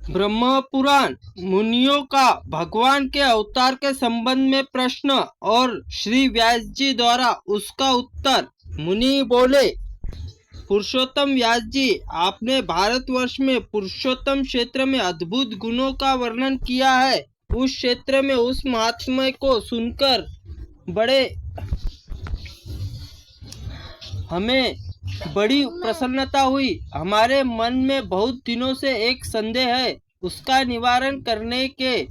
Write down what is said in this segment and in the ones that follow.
ब्रह्म पुराण मुनियों का भगवान के अवतार के संबंध में प्रश्न और श्री व्यास जी द्वारा उसका उत्तर। मुनि बोले, पुरुषोत्तम व्यास जी, आपने भारतवर्ष में पुरुषोत्तम क्षेत्र में अद्भुत गुणों का वर्णन किया है। उस क्षेत्र में उस महात्म्य को सुनकर हमें बड़ी प्रसन्नता हुई। हमारे मन में बहुत दिनों से एक संदेह है, उसका निवारण करने के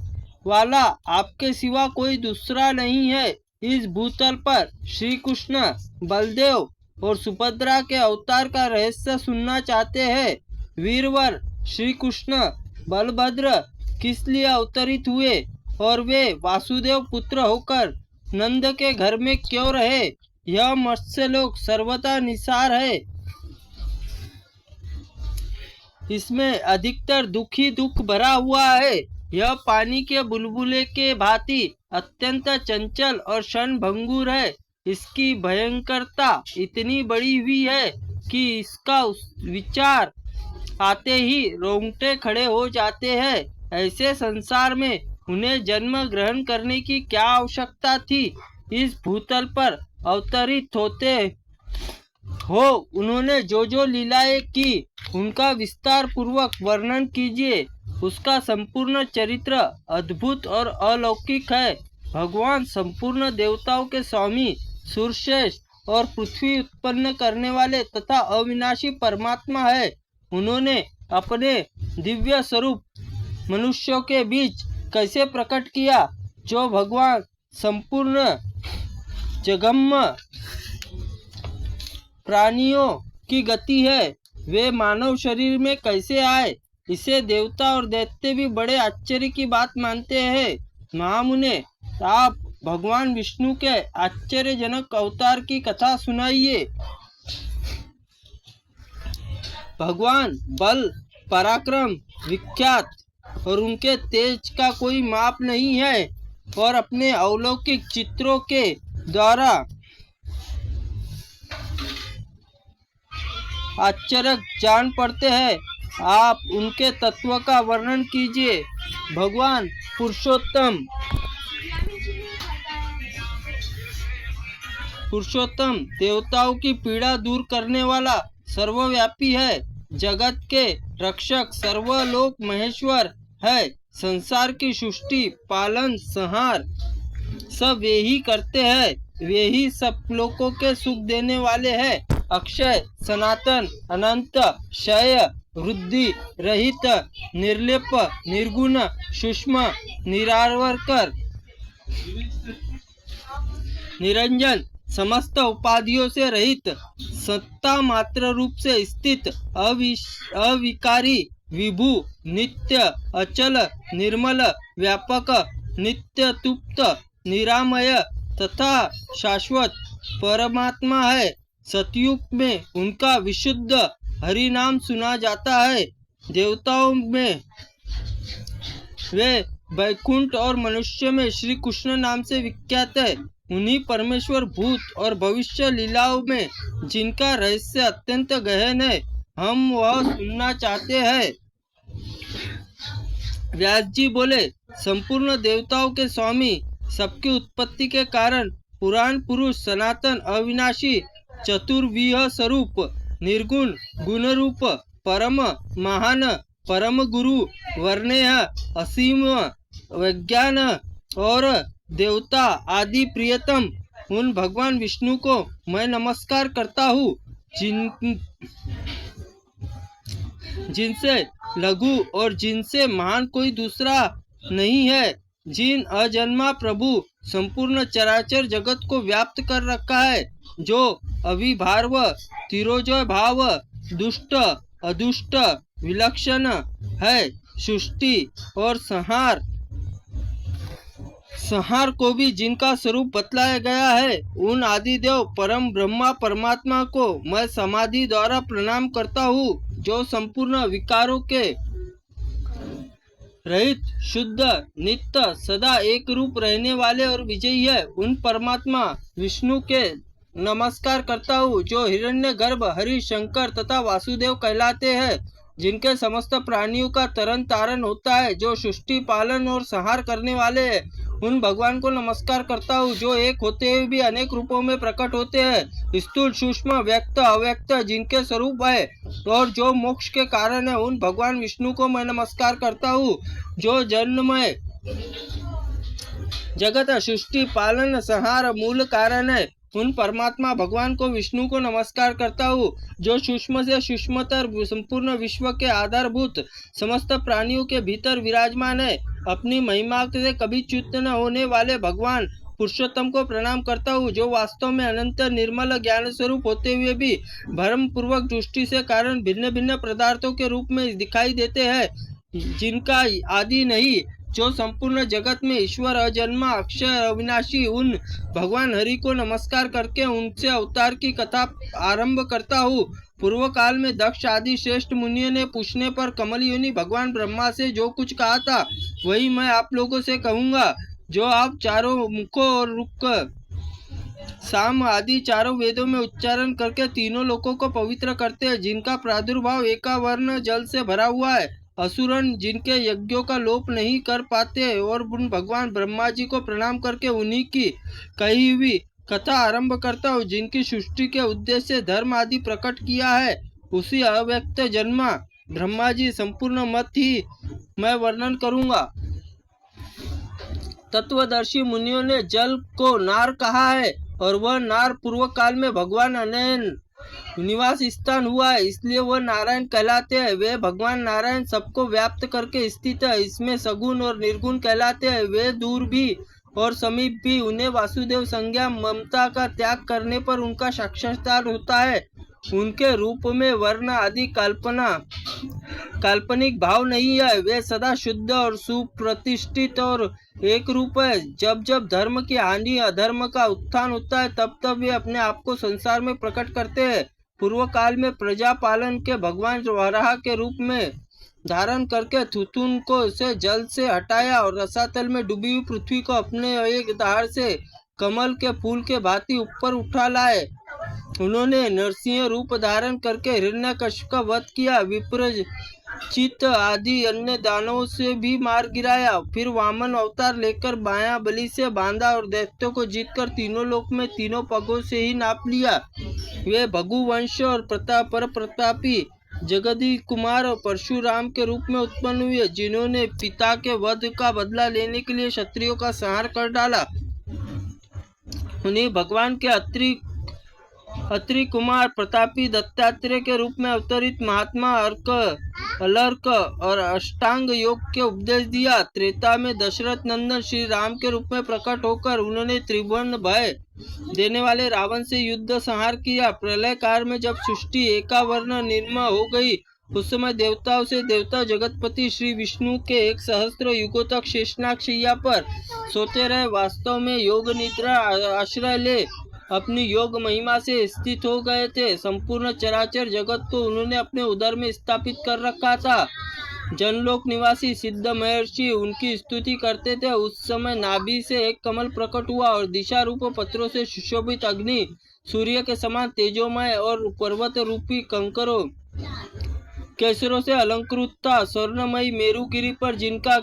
वाला आपके सिवा कोई दूसरा नहीं है। इस भूतल पर श्री कृष्ण, बलदेव और सुभद्रा के अवतार का रहस्य सुनना चाहते हैं। वीरवर श्री कृष्ण बलभद्र किस लिए अवतरित हुए और वे वासुदेव पुत्र होकर नंद के घर में क्यों रहे? यह मत्स्य लोक सर्वथा निसार है। इसमें अधिकतर दुखी दुख भरा हुआ है। यह पानी के बुलबुले के भांति अत्यंत चंचल और क्षणभंगुर है। इसकी भयंकरता इतनी बड़ी हुई है कि इसका विचार आते ही रोंगटे खड़े हो जाते हैं। ऐसे संसार में उन्हें जन्म ग्रहण करने की क्या आवश्यकता थी? इस भूतल पर अवतरित होते हो उन्होंने जो जो लीलाएं की, उनका विस्तार पूर्वक वर्णन कीजिए। उसका संपूर्ण चरित्र अद्भुत और अलौकिक है। भगवान संपूर्ण देवताओं के स्वामी, सूर्यश्रेष्ठ और पृथ्वी उत्पन्न करने वाले तथा अविनाशी परमात्मा है। उन्होंने अपने दिव्य स्वरूप मनुष्यों के बीच कैसे प्रकट किया? जो भगवान संपूर्ण जगम्य प्राणियों की गति है, वे मानव शरीर में कैसे आए? इसे देवता और दैत्य भी बड़े आश्चर्य की बात मानते हैं। महामुने, आप भगवान विष्णु के आश्चर्यजनक अवतार की कथा सुनाइए। भगवान बल पराक्रम विख्यात और उनके तेज का कोई माप नहीं है और अपने अलौकिक चित्रों के द्वारा आश्चर्य जान पड़ते हैं। आप उनके तत्व का वर्णन कीजिए। भगवान पुरुषोत्तम देवताओं की पीड़ा दूर करने वाला सर्वव्यापी है। जगत के रक्षक सर्वलोक महेश्वर है। संसार की सृष्टि पालन संहार सब वे ही करते हैं। वे ही सब लोगों के सुख देने वाले हैं। अक्षय सनातन अनंत क्षय वृद्धि रहित निर्लेप निर्गुण सूक्ष्म निरावरकर निरंजन समस्त उपाधियों से रहित सत्ता मात्र रूप से स्थित अविकारी विभु नित्य अचल निर्मल व्यापक नित्य तुप्त निरामय तथा शाश्वत परमात्मा है। सतयुग में उनका विशुद्ध हरि नाम सुना जाता है। देवताओं में वे वैकुंठ और मनुष्य में श्री कृष्ण नाम से विख्यात है। उन्हीं परमेश्वर भूत और भविष्य लीलाओं में जिनका रहस्य अत्यंत गहन है, हम वह सुनना चाहते हैं। व्यास जी बोले, संपूर्ण देवताओं के स्वामी, सबकी उत्पत्ति के कारण, पुराण पुरुष, सनातन अविनाशी चतुर्विह स्वरूप, निर्गुण गुण रूप, परम महान, परम गुरु, वर्णेय, असीम विज्ञान और देवता आदि प्रियतम उन भगवान विष्णु को मैं नमस्कार करता हूँ, जिनसे लघु और जिनसे महान कोई दूसरा नहीं है। जिन अजन्मा प्रभु संपूर्ण चराचर जगत को व्याप्त कर रखा है, जो अविभार्व तिरोजय भाव दुष्ट अदुष्ट विलक्षण है, सृष्टि और संहार को भी जिनका स्वरूप बतलाया गया है, उन आदिदेव परम ब्रह्मा परमात्मा को मैं समाधि द्वारा प्रणाम करता हूँ, जो संपूर्ण विकारों के रहित शुद्ध नित्य सदा एक रूप रहने वाले और विजयी है। उन परमात्मा विष्णु के नमस्कार करता हूँ, जो हिरण्यगर्भ हरि शंकर तथा वासुदेव कहलाते हैं जिनके समस्त प्राणियों का तरन तारण होता है, जो सृष्टि पालन और संहार करने वाले हैं, उन भगवान को नमस्कार करता हूँ, जो एक होते हुए भी अनेक रूपों में प्रकट होते हैं, स्थूल सूक्ष्म व्यक्त अव्यक्त जिनके स्वरूप है और जो मोक्ष के कारण है, उन भगवान विष्णु को मैं नमस्कार करता हूँ, जो जन्ममय जगत सृष्टि पालन संहार मूल कारण है, उन परमात्मा भगवान को विष्णु को नमस्कार करता हूँ, जो सूक्ष्म से सूक्ष्मतर संपूर्ण विश्व के आधारभूत समस्त प्राणियों के भीतर विराजमान है। अपनी महिमा से कभी च्युत न होने वाले भगवान पुरुषोत्तम को प्रणाम करता हूँ, जो वास्तव में अनंत निर्मल ज्ञान स्वरूप होते हुए भी भ्रम पूर्वक दृष्टि से कारण भिन्न भिन्न पदार्थों के रूप में दिखाई देते हैं, जिनका आदि नहीं, जो संपूर्ण जगत में ईश्वर अजन्मा अक्षय अविनाशी, उन भगवान हरि को नमस्कार करके उनसे अवतार की कथा आरंभ करता हूँ। पूर्व काल में दक्ष आदि श्रेष्ठ मुनियों ने पूछने पर कमल योनि भगवान ब्रह्मा से जो कुछ कहा था, वही मैं आप लोगों से कहूँगा। जो आप चारों मुखों और रुक साम आदि चारों वेदों में उच्चारण करके तीनों लोकों को पवित्र करते हैं, जिनका प्रादुर्भाव एकावर्ण जल से भरा हुआ है, असुरन जिनके यज्ञों का लोप नहीं कर पाते, और उन भगवान ब्रह्मा जी को प्रणाम करके उन्हीं की कही हुई कथा आरंभ करता हूँ, जिनकी सृष्टि के उद्देश्य से धर्म आदि प्रकट किया है। उसी अव्यक्त जन्मा ब्रह्मा जी संपूर्ण मत ही मैं वर्णन करूँगा। तत्वदर्शी मुनियों ने जल को नार कहा है, और वह नार पूर्व काल में भगवान अनयन निवास स्थान हुआ है, इसलिए वह नारायण कहलाते हैं। वे भगवान नारायण सबको व्याप्त करके स्थित है, इसमें सगुण और निर्गुण कहलाते हैं। वे दूर भी और समीप भी, उन्हें वासुदेव संज्ञा ममता का त्याग करने पर उनका साक्षात्कार होता है। उनके रूप में वर्ण आदि काल्पनिक भाव नहीं है, वे सदा शुद्ध और सुप्रतिष्ठित और एक रूप है। जब जब धर्म की हानि अधर्म का उत्थान होता है, तब तब वे अपने आप को संसार में प्रकट करते हैं। पूर्व काल में प्रजा पालन के भगवान वराह के रूप में धारण करके थुथुन को से जल से हटाया और रसातल में डूबी हुई पृथ्वी को अपने एक धार से कमल के फूल के भांति ऊपर उठा लाए। उन्होंने नरसिंह रूप धारण करके हिरण्यकश्यप का वध किया, विप्रचित आदि अन्य दानवों से भी मार गिराया। फिर वामन अवतार लेकर बाया बलि से बांधा और दैत्यों को जीतकर तीनों लोक में तीनों पगों से ही नाप लिया। वे भगु वंश और प्रतापी जगदी कुमार और परशुराम के रूप में उत्पन्न हुए, जिन्होंने पिता के वध का बदला लेने के लिए क्षत्रियों का संहार कर डाला। उन्हें भगवान के अत्रि कुमार प्रतापी दत्तात्रेय के रूप में अवतरित महात्मा अलर्क और अष्टांग योग के उपदेश दिया। त्रेता में दशरथ नंदन श्री राम के रूप में प्रकट होकर उन्होंने त्रिभुवन भय देने वाले रावण से युद्ध संहार किया। प्रलय काल में जब सृष्टि एकावर्ण निर्मल हो गई, उस समय देवताओं से देवता जगतपति श्री विष्णु के 1 सहस्त्र युगों तक शेषनाग शैया पर सोते रहे। वास्तव में योग निद्रा आश्रय ले अपनी योग महिमा से स्थित हो गए थे। संपूर्ण चराचर जगत को उन्होंने अपने उदर में स्थापित कर रखा था। जनलोक निवासी सिद्ध महर्षि उनकी स्तुति करते थे। उस समय नाभि से एक कमल प्रकट हुआ और दिशा रूप पत्रों से सुशोभित अग्नि सूर्य के समान तेजोमय और पर्वत रूपी कंकरों केसरों से अलंकृत था। स्वर्णमयी मेरुगिरी पर जिनका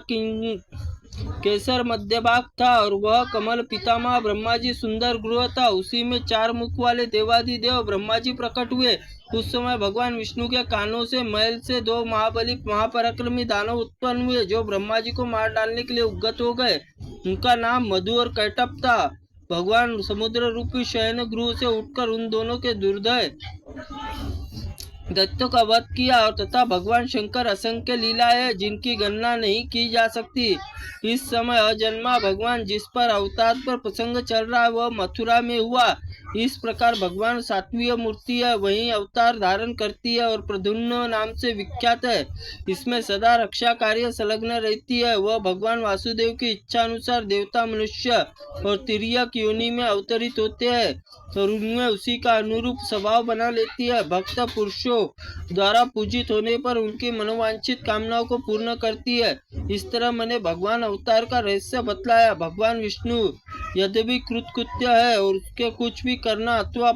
केसर मध्य भाग था और वह कमल पितामह ब्रह्मा जी सुंदर गृह था, उसी में 4 मुख वाले देवादिदेव ब्रह्मा जी प्रकट हुए। उस समय भगवान विष्णु के कानों से मैल से 2 महाबली महापराक्रमी दानव उत्पन्न हुए, जो ब्रह्मा जी को मार डालने के लिए उद्गत हो गए। उनका नाम मधु और कैटप था। भगवान समुद्र रूपी शयन गृह से उठकर उन दोनों के दुर्दय दैत्यों का वध किया और तथा भगवान शंकर असंख्य लीला है, जिनकी गणना नहीं की जा सकती। इस समय अजन्मा भगवान जिस पर अवतार पर प्रसंग चल रहा है, वह मथुरा में हुआ। इस प्रकार भगवान सात्विक मूर्ति है, वहीं अवतार धारण करती है और प्रद्युम्न नाम से विख्यात है। इसमें सदा रक्षा कार्य संलग्न रहती है। वह भगवान वासुदेव की इच्छा अनुसार देवता, मनुष्य और तिर्यक योनि में अवतरित होते हैं और उनमें उसी का अनुरूप स्वभाव बना लेती है। भक्त पुरुषों द्वारा पूजित होने पर उनकी मनोवांछित कामनाओं को पूर्ण करती है। इस तरह मैंने भगवान अवतार का रहस्य बतलाया। भगवान विष्णु यद्यपि कृतकृत्य है और उसके कुछ भी करना अथवा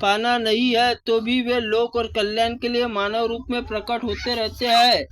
पाना नहीं है तो भी वे लोक और कल्याण के लिए मानव रूप में प्रकट होते रहते हैं।